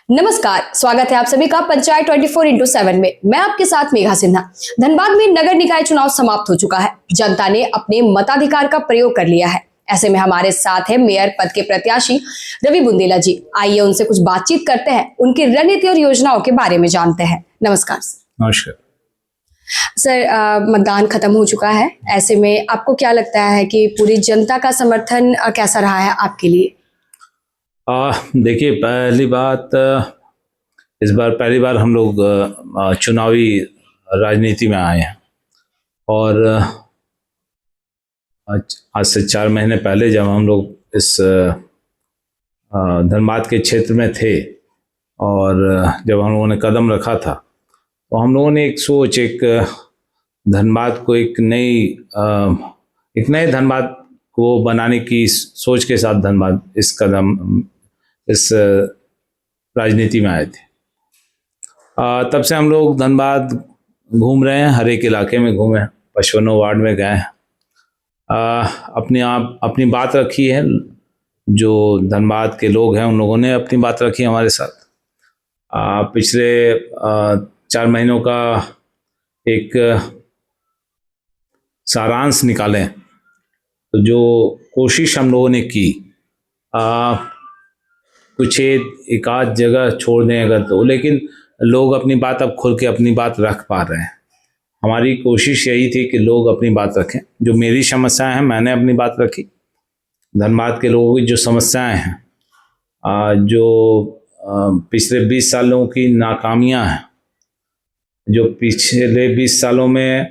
नमस्कार, स्वागत है आप सभी का पंचायत 24x7 में। मैं आपके साथ मेघा सिन्हा। धनबाद में नगर निकाय चुनाव समाप्त हो चुका है। जनता ने अपने मताधिकार का प्रयोग कर लिया है। ऐसे में हमारे साथ है मेयर पद के प्रत्याशी रवि बुंदेला जी। आइए उनसे कुछ बातचीत करते हैं, उनकी रणनीति और योजनाओं के बारे में जानते हैं। नमस्कार नमस्कार सर। मतदान खत्म हो चुका है, ऐसे में आपको क्या लगता है कि पूरी जनता का समर्थन कैसा रहा है आपके लिए? देखिए, पहली बात, इस बार पहली बार हम लोग चुनावी राजनीति में आए हैं। और आज से 4 महीने पहले जब हम लोग इस धनबाद के क्षेत्र में थे और जब हम लोगों ने कदम रखा था, तो हम लोगों ने एक सोच, एक धनबाद को एक नए धनबाद को बनाने की सोच के साथ धनबाद इस राजनीति में आए थे। तब से हम लोग धनबाद घूम रहे हैं, हर एक इलाके में घूमे हैं, 55 वार्ड में गए हैं। अपनी बात रखी है। जो धनबाद के लोग हैं उन लोगों ने अपनी बात रखी हमारे साथ। पिछले 4 महीनों का एक सारांश निकालें तो जो कोशिश हम लोगों ने की, कुछ एक आध जगह छोड़ दें अगर तो, लेकिन लोग अपनी बात अब खुल के अपनी बात रख पा रहे हैं। हमारी कोशिश यही थी कि लोग अपनी बात रखें। जो मेरी समस्याएं हैं मैंने अपनी बात रखी। धनबाद के लोगों की जो समस्याएं हैं, जो पिछले 20 सालों की नाकामियां हैं, जो पिछले 20 सालों में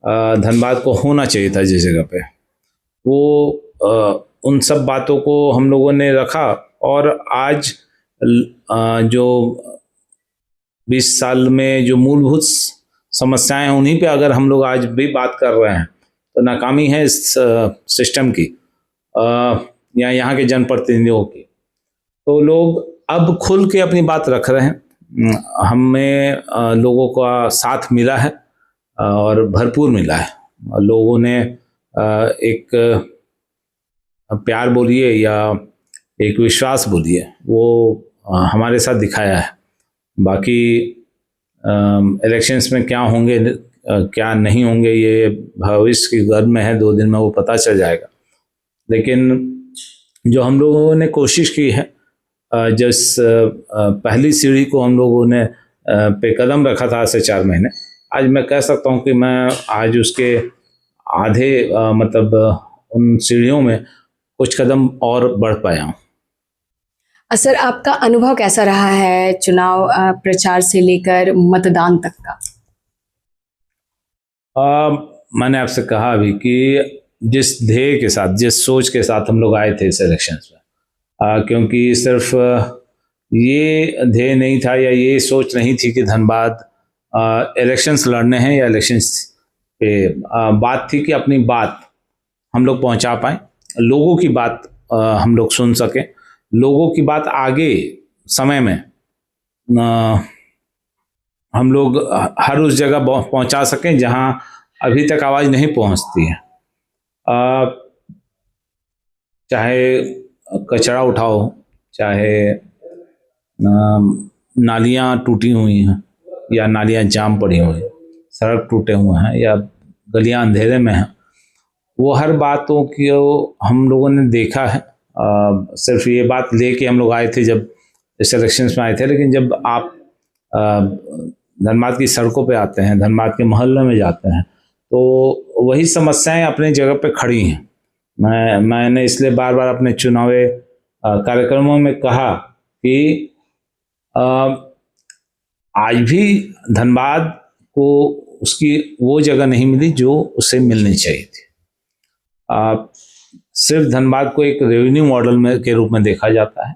धनबाद को होना चाहिए था जिस जगह पे, वो उन सब बातों को हम लोगों ने रखा। और आज जो 20 साल में जो मूलभूत समस्याएं हैं उन्हीं पे अगर हम लोग आज भी बात कर रहे हैं तो नाकामी है इस सिस्टम की या यहाँ के जनप्रतिनिधियों की। तो लोग अब खुल के अपनी बात रख रहे हैं। हमें लोगों का साथ मिला है और भरपूर मिला है। लोगों ने एक प्यार बोलिए या एक विश्वास बोलिए, वो हमारे साथ दिखाया है। बाकी इलेक्शंस में क्या होंगे क्या नहीं होंगे ये भविष्य की गर्भ में है, 2 दिन में वो पता चल जाएगा। लेकिन जो हम लोगों ने कोशिश की है, जिस पहली सीढ़ी को हम लोगों ने पे कदम रखा था आज से 4 महीने, आज मैं कह सकता हूँ कि मैं आज उसके आधे मतलब उन सीढ़ियों में कुछ कदम और बढ़ पाया हूँ। सर, आपका अनुभव कैसा रहा है चुनाव प्रचार से लेकर मतदान तक का? मैंने आपसे कहा अभी कि जिस ध्येय के साथ, जिस सोच के साथ हम लोग आए थे इस इलेक्शंस में, क्योंकि सिर्फ ये ध्येय नहीं था या ये सोच नहीं थी कि धनबाद इलेक्शंस लड़ने हैं या इलेक्शंस पे बात थी कि अपनी बात हम लोग पहुंचा पाएं, लोगों की बात हम लोग सुन सकें, लोगों की बात आगे समय में हम लोग हर उस जगह पहुंचा सकें जहां अभी तक आवाज़ नहीं पहुंचती है। चाहे कचरा उठाओ, चाहे नालियां टूटी हुई हैं या नालियां जाम पड़ी हुई हैं, सड़क टूटे हुए हैं या गलियां अंधेरे में हैं, वो हर बातों को हम लोगों ने देखा है। सिर्फ ये बात लेके हम लोग आए थे जब इस इलेक्शंस में आए थे, लेकिन जब आप धनबाद की सड़कों पे आते हैं, धनबाद के मोहल्ले में जाते हैं, तो वही समस्याएं अपनी जगह पे खड़ी हैं। मैंने इसलिए बार बार अपने चुनावी कार्यक्रमों में कहा कि आज भी धनबाद को उसकी वो जगह नहीं मिली जो उसे मिलनी चाहिए थी। सिर्फ धनबाद को एक रेवेन्यू मॉडल में के रूप में देखा जाता है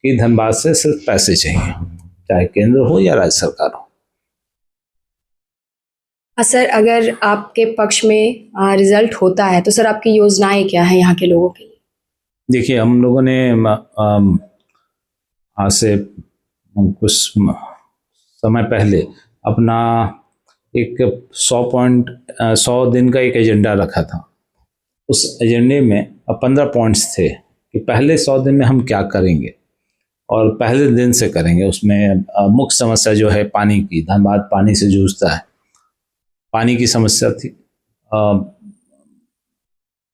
कि धनबाद से सिर्फ पैसे चाहिए, चाहे केंद्र हो या राज्य सरकार हो। सर, अगर आपके पक्ष में रिजल्ट होता है तो सर आपकी योजनाएं क्या हैं यहाँ के लोगों के लिए? देखिए, हम लोगों ने आज से कुछ समय पहले अपना एक 100 दिन का एक एजेंडा रखा था। उस एजेंडे में 15 पॉइंट्स थे कि पहले 100 दिन में हम क्या करेंगे। और पहले दिन से करेंगे। उसमें मुख्य समस्या जो है पानी की, धनबाद पानी से जूझता है, पानी की समस्या थी।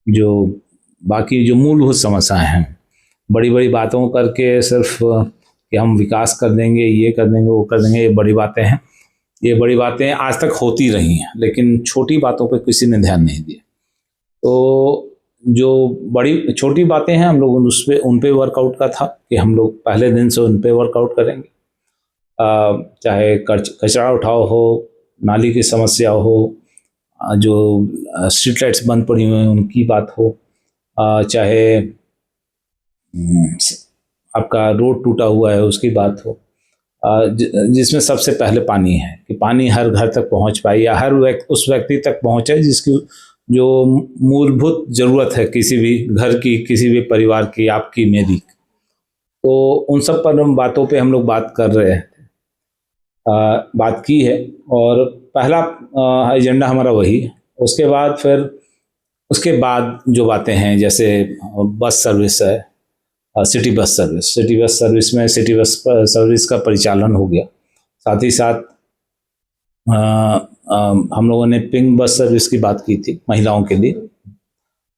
जो बाकी जो मूलभूत समस्याएं हैं, बड़ी बड़ी बातों करके सिर्फ कि हम विकास कर देंगे, ये कर देंगे, वो कर देंगे, ये बड़ी बातें हैं। ये बड़ी बातें आज तक होती रही हैं, लेकिन छोटी बातों पे किसी ने ध्यान नहीं दिया। तो जो बड़ी छोटी बातें हैं, हम लोग उन पे वर्कआउट का था कि हम लोग पहले दिन से उन पे वर्कआउट करेंगे। चाहे कचरा उठाओ हो, नाली की समस्या हो, जो स्ट्रीट लाइट्स बंद पड़ी हुई हैं उनकी बात हो, चाहे आपका रोड टूटा हुआ है उसकी बात हो, जिसमें सबसे पहले पानी है कि पानी हर घर तक पहुंच पाए, या हर उस व्यक्ति तक पहुंचे जिसकी जो मूलभूत ज़रूरत है किसी भी घर की, किसी भी परिवार की, आपकी, मेरी। तो उन सब पर बातों पे हम लोग बात कर रहे हैं, बात की है। और पहला एजेंडा हमारा वही है। उसके बाद जो बातें हैं, जैसे बस सर्विस है, सिटी बस सर्विस में सिटी बस सर्विस का परिचालन हो गया। साथ ही साथ हम लोगों ने पिंक बस सर्विस की बात की थी महिलाओं के लिए,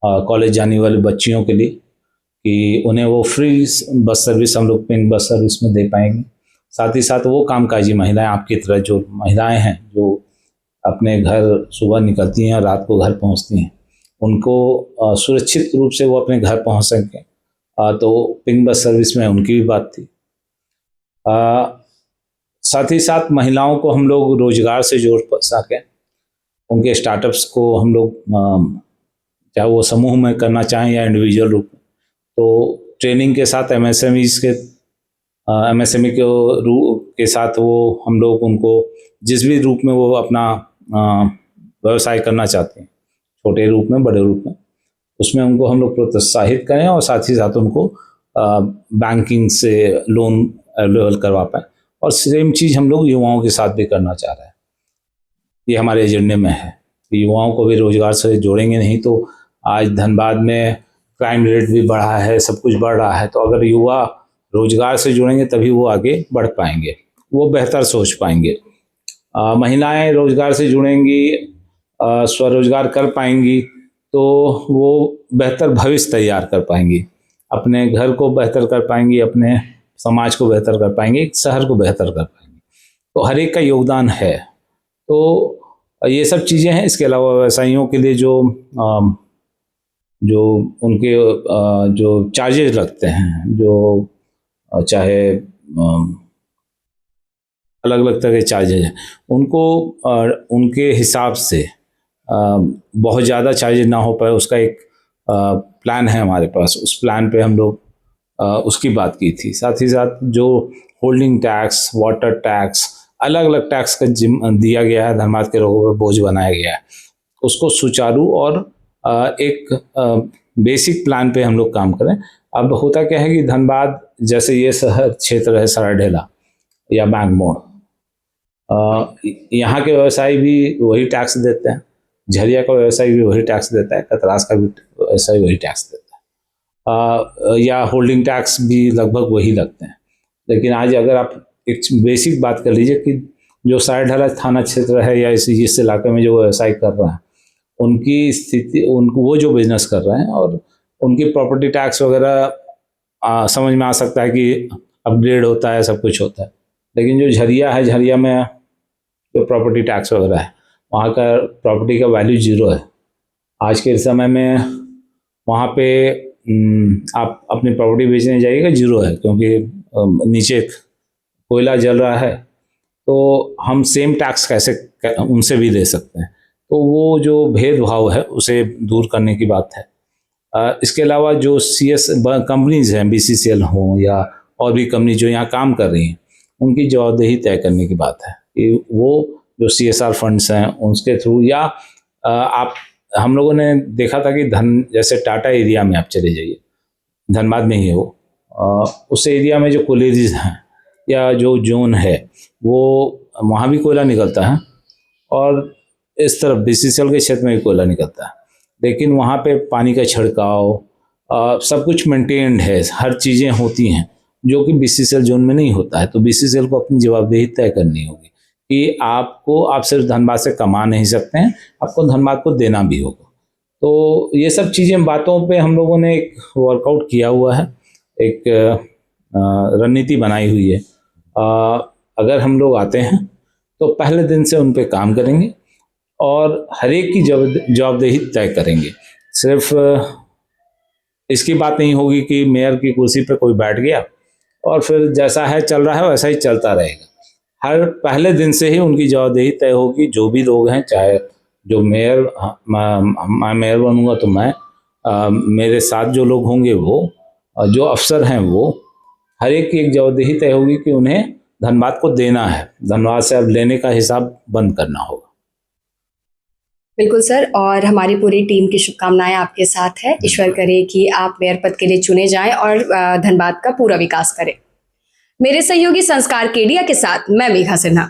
कॉलेज जाने वाली बच्चियों के लिए, कि उन्हें वो फ्री बस सर्विस हम लोग पिंक बस सर्विस में दे पाएंगे। साथ ही साथ वो कामकाजी महिलाएं, आपकी तरह जो महिलाएं हैं जो अपने घर सुबह निकलती हैं और रात को घर पहुंचती हैं, उनको सुरक्षित रूप से वो अपने घर पहुंच सकें, तो पिंक बस सर्विस में उनकी भी बात थी। साथ ही साथ महिलाओं को हम लोग रोजगार से जोड़ सकें, उनके स्टार्टअप्स को हम लोग, चाहे वो समूह में करना चाहें या इंडिविजुअल रूप में, तो ट्रेनिंग के साथ एमएसएमई के साथ वो हम लोग उनको जिस भी रूप में वो अपना व्यवसाय करना चाहते हैं, छोटे रूप में, बड़े रूप में, उसमें उनको हम लोग प्रोत्साहित करें और साथ ही साथ उनको बैंकिंग से लोन अवेलेबल करवा पाएँ। और सेम चीज़ हम लोग युवाओं के साथ भी करना चाह रहे हैं। ये हमारे एजेंडे में है कि युवाओं को भी रोजगार से जोड़ेंगे, नहीं तो आज धनबाद में क्राइम रेट भी बढ़ा है, सब कुछ बढ़ रहा है। तो अगर युवा रोजगार से जुड़ेंगे तभी वो आगे बढ़ पाएंगे, वो बेहतर सोच पाएंगे। महिलाएं रोजगार से जुड़ेंगी, स्वरोजगार कर पाएंगी, तो वो बेहतर भविष्य तैयार कर पाएंगी, अपने घर को बेहतर कर पाएंगी, अपने समाज को बेहतर कर पाएंगे, शहर को बेहतर कर पाएंगे। तो हर एक का योगदान है। तो ये सब चीज़ें हैं। इसके अलावा व्यवसायियों के लिए जो उनके जो चार्जेस लगते हैं, जो चाहे अलग अलग तरह के चार्जेज हैं, उनको उनके हिसाब से बहुत ज़्यादा चार्जेज ना हो पाए, उसका एक प्लान है हमारे पास। उस प्लान पे हम लोग उसकी बात की थी। साथ ही साथ जो होल्डिंग टैक्स, वाटर टैक्स, अलग अलग टैक्स का दिया गया है, धनबाद के लोगों पर बोझ बनाया गया है, उसको सुचारू और एक बेसिक प्लान पे हम लोग काम करें। अब होता क्या है कि धनबाद जैसे ये शहर क्षेत्र है, सरायढेला या बैंक मोड़, यहाँ के व्यवसायी भी वही टैक्स देते हैं, झरिया का व्यवसायी भी वही टैक्स देता है, कतरास का भी व्यवसायी वही टैक्स देता है, या होल्डिंग टैक्स भी लगभग वही लगते हैं। लेकिन आज अगर आप एक बेसिक बात कर लीजिए कि जो सरायढेला थाना क्षेत्र है या इस इलाके में जो व्यवसाय कर रहे हैं, उनकी स्थिति, उनको वो जो बिजनेस कर रहे हैं और उनकी प्रॉपर्टी टैक्स वगैरह समझ में आ सकता है कि अपग्रेड होता है, सब कुछ होता है। लेकिन जो झरिया है, झरिया में जो प्रॉपर्टी टैक्स वगैरह है, वहाँ का प्रॉपर्टी का वैल्यू जीरो है। आज के समय में वहाँ पे आप अपनी प्रॉपर्टी बेचने जाइएगा, जीरो है, क्योंकि नीचे कोयला जल रहा है। तो हम सेम टैक्स कैसे उनसे भी ले सकते हैं? तो वो जो भेदभाव है उसे दूर करने की बात है। इसके अलावा जो CS कंपनीज हैं, BCCL हों या और भी कंपनी जो यहाँ काम कर रही हैं, उनकी जवाबदेही तय करने की बात है कि वो जो CSR फंड्स हैं उसके थ्रू, या आप, हम लोगों ने देखा था कि जैसे टाटा एरिया में आप चले जाइए, धनबाद में ही है वो, उस एरिया में जो कोलेरीज हैं या जो जोन है, वो वहाँ भी कोयला निकलता है और इस तरफ BCCL के क्षेत्र में भी कोयला निकलता है। लेकिन वहाँ पे पानी का छिड़काव, सब कुछ मेंटेन्ड है, हर चीज़ें होती हैं। जो कि BCCL जोन में नहीं होता है। तो BCCL को अपनी जवाबदेही तय करनी होगी कि आप सिर्फ धनबाद से कमा नहीं सकते हैं, आपको धनबाद को देना भी होगा। तो ये सब चीज़ें बातों पे हम लोगों ने एक वर्कआउट किया हुआ है, एक रणनीति बनाई हुई है। अगर हम लोग आते हैं तो पहले दिन से उन पे काम करेंगे और हर एक की जवाबदेही तय करेंगे। सिर्फ इसकी बात नहीं होगी कि मेयर की कुर्सी पर कोई बैठ गया और फिर जैसा है चल रहा है वैसा ही चलता रहेगा। हर पहले दिन से ही उनकी जवाबदेही तय होगी। जो भी लोग हैं, चाहे जो मेयर, मैं मेयर बनूंगा तो मैं, मेरे साथ जो लोग होंगे वो, जो अफसर हैं वो, हर एक की एक जवाबदेही तय होगी कि उन्हें धनबाद को देना है। धनबाद से अब लेने का हिसाब बंद करना होगा। बिल्कुल सर, और हमारी पूरी टीम की शुभकामनाएं आपके साथ है। ईश्वर करे कि आप मेयर पद के लिए चुने जाएं और धनबाद का पूरा विकास करें। मेरे सहयोगी संस्कार केडिया के साथ मैं मेघा सिन्हा।